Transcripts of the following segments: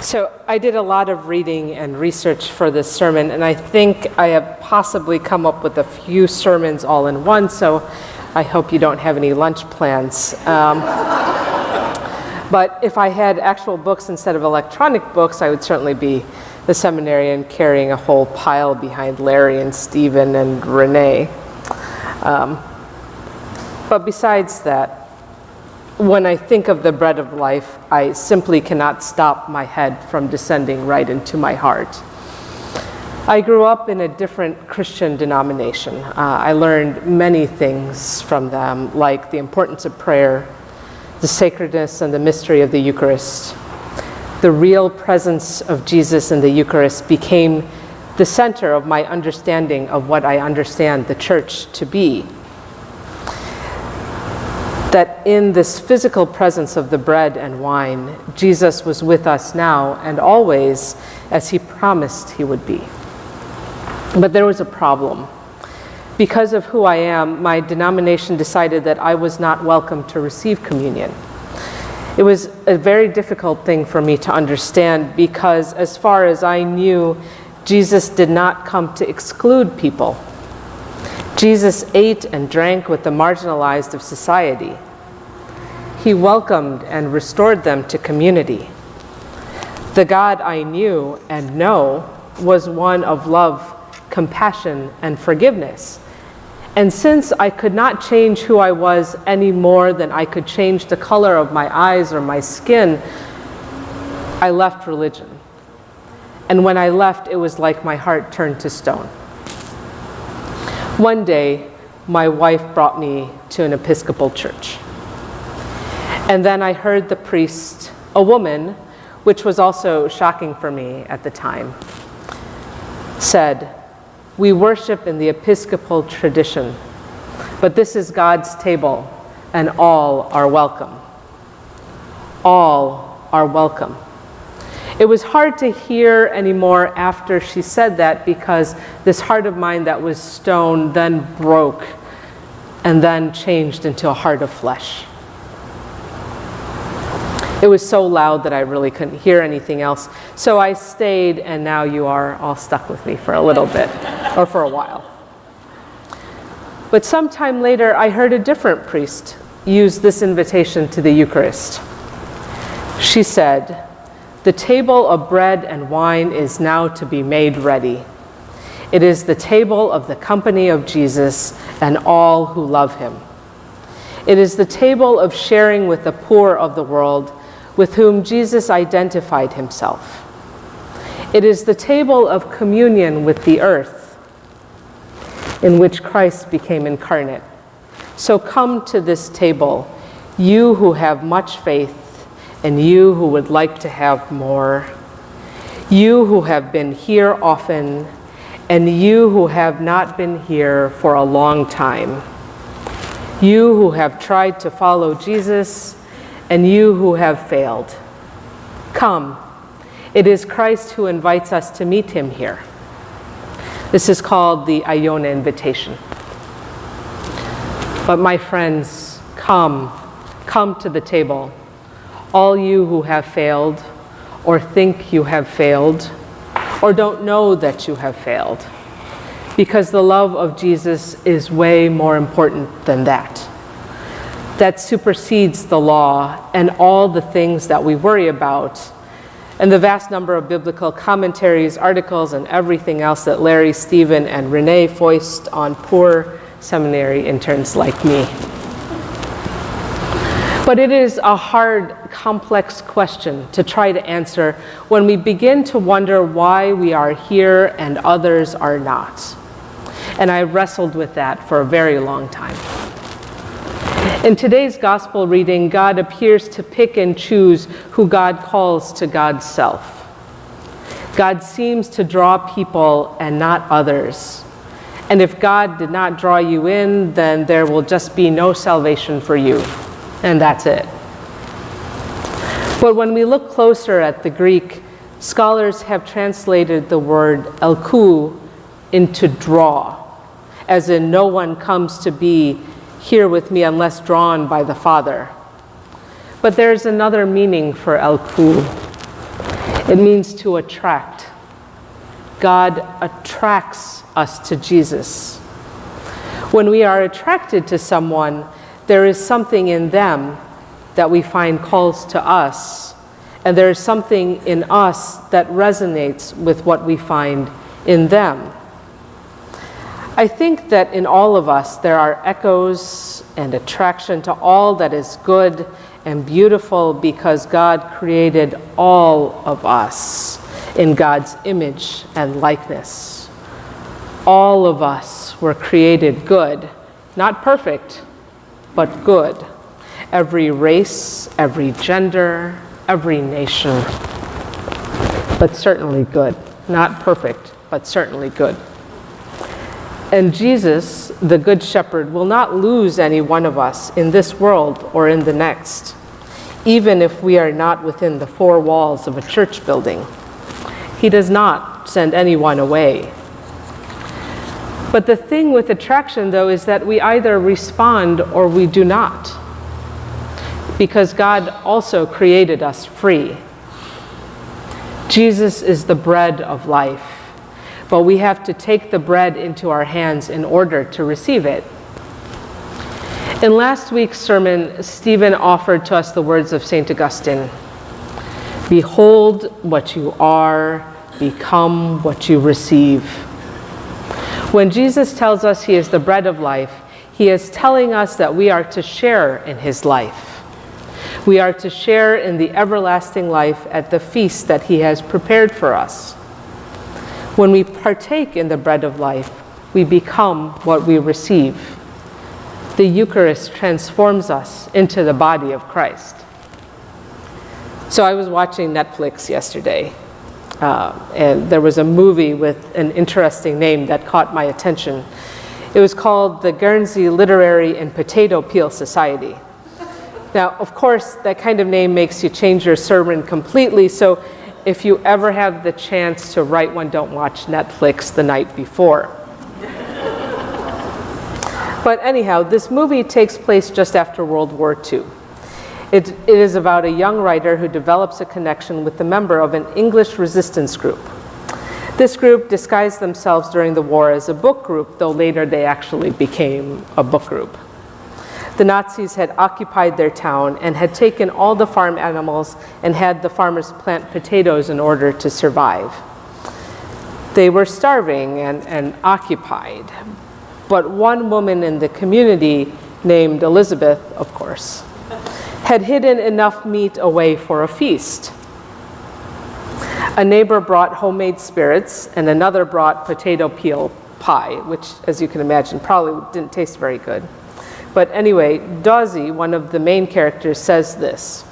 So I did a lot of reading and research for this sermon, and I think I have possibly come up with a few sermons all in one, so I hope you don't have any lunch plans. But if I had actual books instead of electronic books, I would certainly be the seminarian carrying a whole pile behind Larry and Stephen and Renee. But besides that, when I think of the bread of life, I simply cannot stop my head from descending right into my heart. I grew up in a different Christian denomination. I learned many things from them, like the importance of prayer, the sacredness and the mystery of the Eucharist. The real presence of Jesus in the Eucharist became the center of my understanding of what I understand the church to be. That in this physical presence of the bread and wine, Jesus was with us now and always, as he promised he would be. But there was a problem. Because of who I am, my denomination decided that I was not welcome to receive communion. It was a very difficult thing for me to understand because, as far as I knew, Jesus did not come to exclude people. Jesus ate and drank with the marginalized of society. He welcomed and restored them to community. The God I knew and know was one of love, compassion, and forgiveness. And since I could not change who I was any more than I could change the color of my eyes or my skin, I left religion. And when I left, it was like my heart turned to stone. One day, my wife brought me to an Episcopal church. And then I heard the priest, a woman, which was also shocking for me at the time, said, "We worship in the Episcopal tradition, but this is God's table, and all are welcome." All are welcome. It was hard to hear anymore after she said that because this heart of mine that was stone then broke and then changed into a heart of flesh. It was so loud that I really couldn't hear anything else. So I stayed, and now you are all stuck with me for a little bit, or for a while. But sometime later, I heard a different priest use this invitation to the Eucharist. She said, "The table of bread and wine is now to be made ready. It is the table of the company of Jesus and all who love him. It is the table of sharing with the poor of the world, with whom Jesus identified himself. It is the table of communion with the earth, in which Christ became incarnate. So come to this table, you who have much faith, and you who would like to have more, you who have been here often, and you who have not been here for a long time, you who have tried to follow Jesus, and you who have failed. Come, it is Christ who invites us to meet him here." This is called the Iona invitation. But my friends, come to the table. All you who have failed, or think you have failed, or don't know that you have failed, because the love of Jesus is way more important than that. That supersedes the law and all the things that we worry about, and the vast number of biblical commentaries, articles, and everything else that Larry, Stephen, and Renee foist on poor seminary interns like me. But it is a hard, complex question to try to answer when we begin to wonder why we are here and others are not. And I wrestled with that for a very long time. In today's gospel reading, God appears to pick and choose who God calls to God's self. God seems to draw people and not others. And if God did not draw you in, then there will just be no salvation for you. And that's it. But when we look closer at the Greek, scholars have translated the word elkou into draw, as in no one comes to be here with me unless drawn by the Father. But there's another meaning for elkou. It means to attract. God attracts us to Jesus. When we are attracted to someone, there is something in them that we find calls to us, and there is something in us that resonates with what we find in them. I think that in all of us there are echoes and attraction to all that is good and beautiful because God created all of us in God's image and likeness. All of us were created good, not perfect, but good. Every race, every gender, every nation, but certainly good. Not perfect, but certainly good. And Jesus, the Good Shepherd, will not lose any one of us in this world or in the next, even if we are not within the four walls of a church building. He does not send anyone away. But the thing with attraction, though, is that we either respond or we do not, because God also created us free. Jesus is the bread of life. But we have to take the bread into our hands in order to receive it. In last week's sermon, Stephen offered to us the words of St. Augustine. Behold what you are, become what you receive. When Jesus tells us he is the bread of life, he is telling us that we are to share in his life. We are to share in the everlasting life at the feast that he has prepared for us. When we partake in the bread of life, we become what we receive. The Eucharist transforms us into the body of Christ. So I was watching Netflix yesterday, and there was a movie with an interesting name that caught my attention. It was called the Guernsey Literary and Potato Peel Society. Now, of course, that kind of name makes you change your sermon completely, so if you ever have the chance to write one, don't watch Netflix the night before. But anyhow, this movie takes place just after World War II. It is about a young writer who develops a connection with the member of an English resistance group. This group disguised themselves during the war as a book group, though later they actually became a book group. The Nazis had occupied their town and had taken all the farm animals and had the farmers plant potatoes in order to survive. They were starving and occupied, but one woman in the community, named Elizabeth, of course, had hidden enough meat away for a feast. A neighbor brought homemade spirits and another brought potato peel pie, which, as you can imagine, probably didn't taste very good. But anyway, Dawsey, one of the main characters, says this: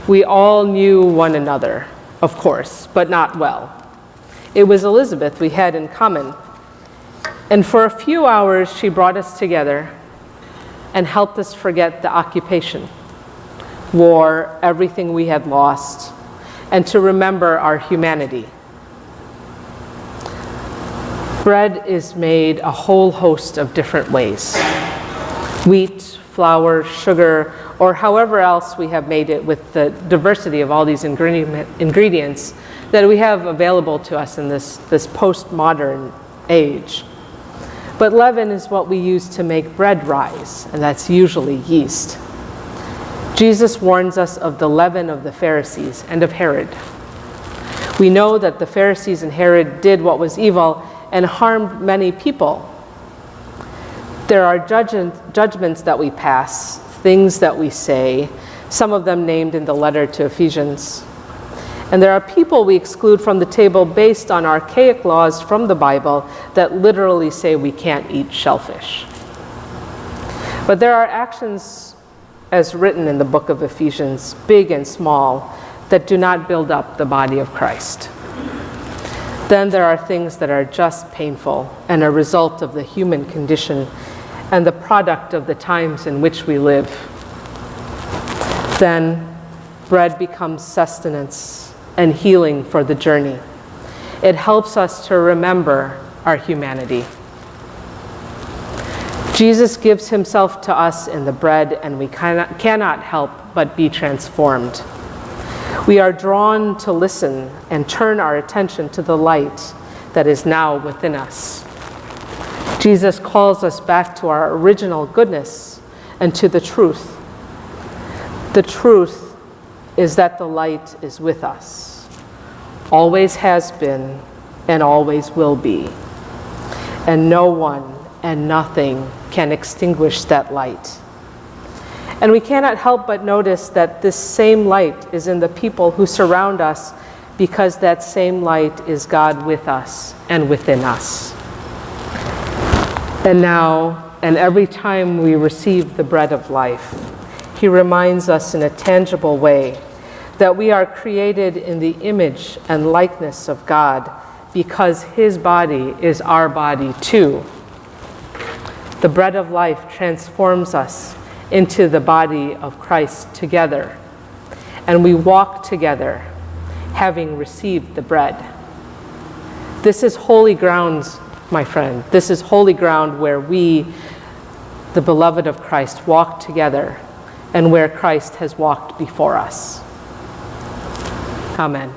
"We all knew one another, of course, but not well. It was Elizabeth we had in common. And for a few hours she brought us together and helped us forget the occupation, war, everything we had lost, and to remember our humanity." Bread is made a whole host of different ways. Wheat, flour, sugar, or however else we have made it with the diversity of all these ingredients that we have available to us in this postmodern age. But leaven is what we use to make bread rise, and that's usually yeast. Jesus warns us of the leaven of the Pharisees and of Herod. We know that the Pharisees and Herod did what was evil and harmed many people. There are judgments that we pass, things that we say, some of them named in the letter to Ephesians. And there are people we exclude from the table based on archaic laws from the Bible that literally say we can't eat shellfish. But there are actions, as written in the book of Ephesians, big and small, that do not build up the body of Christ. Then there are things that are just painful and a result of the human condition and the product of the times in which we live. Then bread becomes sustenance and healing for the journey. It helps us to remember our humanity. Jesus gives himself to us in the bread, and we cannot help but be transformed. We are drawn to listen and turn our attention to the light that is now within us. Jesus calls us back to our original goodness and to the truth. The truth is that the light is with us, always has been and always will be. And no one and nothing can extinguish that light. And we cannot help but notice that this same light is in the people who surround us, because that same light is God with us and within us. And now, and every time we receive the bread of life, He reminds us in a tangible way that we are created in the image and likeness of God, because His body is our body too. The bread of life transforms us into the body of Christ together, and we walk together, having received the bread. This is holy ground, my friend. This is holy ground where we, the beloved of Christ, walk together, and where Christ has walked before us. Amen.